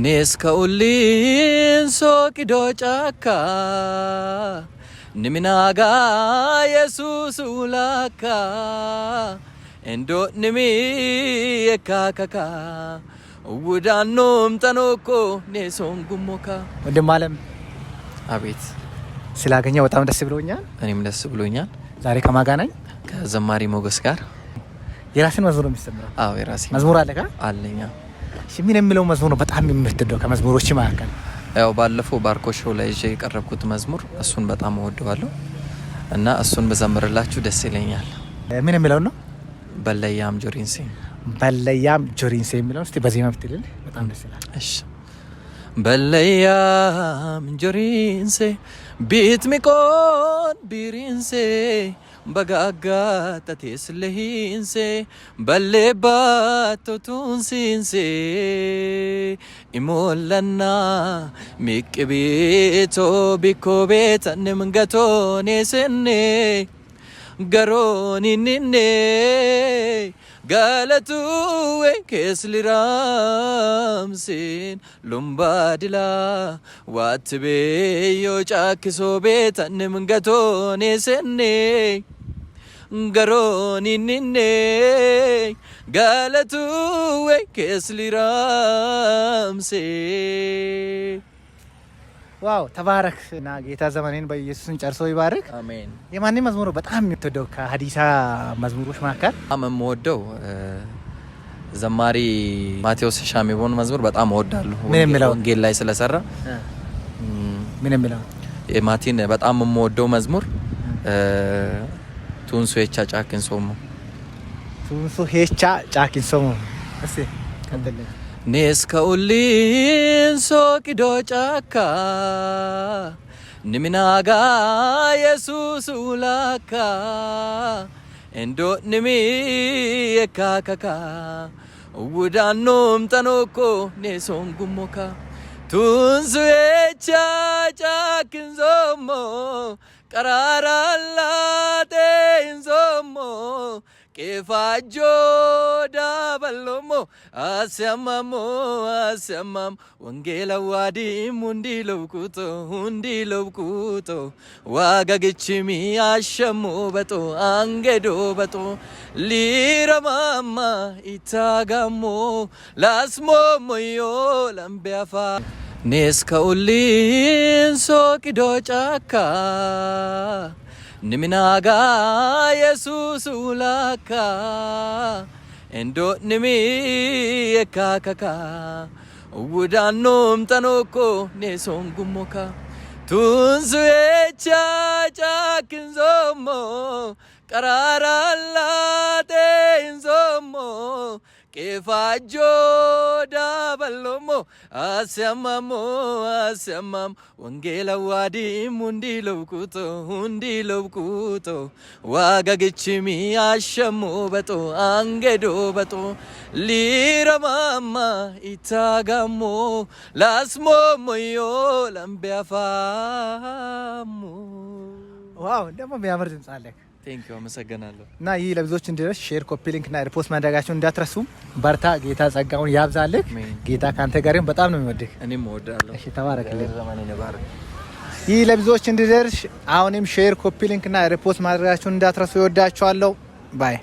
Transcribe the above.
Neska ulin sokido chaka niminaga Jesus ulaka endo nimi ekakaka ውዳኖም ተኖኮ ኔሶን ጉሞካ ወንድም አለም አቤት ስላገኘው በጣም ደስ ብሎኛል። እኔም ደስ ብሎኛል። ዛሬ ከማን ጋር ነኝ? ከዘማሪ ሞገስ ጋር። የራስን መዝሙር ነው የሚሰማው? አዎ የራሴ መዝሙር አለካ? አለኛ። እሺ ምን የሚለው መዝሙር ነው በጣም የምትወደው ከመዝሙሮች መካከል? ያው ባለፈው ባርኮ ሾው ላይ የቀረብኩት መዝሙር እሱን በጣም እወደዋለሁ እና እሱን በዘምርላችሁ ደስ ይለኛል። ምን የሚለው ነው? በለያም ጆሪንሴ በለያም ጆሪንሴ የሚለው እስቲ በዜማ ብትልል በጣም ደስ ይላል። እሺ በለያም ጆሪንሴ ቢት ሚቆን ቢሪንሴ በጋጋ ተቴስ ለሂንሴ በሌባት ቱንሲንሴ ኢሞለና ሚቅቢቶ ቢኮቤት ንምንገቶ ኔስኔ ገሮኒኒኔ Galatuwe kesliramsin lumbadila watbe yo chakiso betanne mungatone senne garoni ninne galatuwe kesliramsin ዋው ተባረክ እና ጌታ ዘመኔን በኢየሱስን ጨርሶ ይባርክ አሜን። የማን መዝሙር በጣም የምትወደው ከሀዲሳ መዝሙሮች መካከል? በጣም የምወደው ዘማሪ ማቴዎስ ሻሚቦን መዝሙር በጣም እወዳለሁ። ወንጌል ላይ ስለሰራ ምን የሚለው የማቲን በጣም የምወደው መዝሙር ቱንሱ ሄቻ ጫኪን ሶሞ ቱንሱ ሄቻ ጫኪን ሶሞ እሺ ከንደለ Neska ulin sokido chaka niminaga Jesus ulaka endo nimi ekakaka wudanom tanoko neson gumoka tunzu echa chakinzomo kararala teinzomo kefajo dabalomo asemamo asemam wangela wadi mundi lobkuto wagagichimi ashamo bato angedo bato liramama itagamo lasmo moyo lambeafa neska ulin sokido chaka niminaga Jesus ulaka endo nimi ekakaka wudanom tanoko neson gumoka tunzu echa chakinzomo kararala teinzomo kefajo dabalomo asemam wangela wadi mundi lobkuto wagagichimi ashamo bato angedo bato liramama itagamo lasmo moyo lambeafamu ዋው ደግሞ የሚያምር ድምጽ አለክ። ቴንክ ዩ አመሰግናለሁ። እና ይህ ለብዙዎች እንዲደርስ ሼር፣ ኮፒ ሊንክ እና ሪፖስት ማድረጋችሁን እንዳትረሱ። በርታ፣ ጌታ ጸጋውን ያብዛልህ። ጌታ ካንተ ጋርም በጣም ነው የሚወድህ። እኔም እወዳለሁ። እሺ ተባረክልኝ። ዘመኔን ባርክ። ይህ ለብዙዎች እንዲደርስ አሁንም ሼር፣ ኮፒ ሊንክ እና ሪፖስት ማድረጋችሁን እንዳትረሱ። ይወዳችኋለሁ። ባይ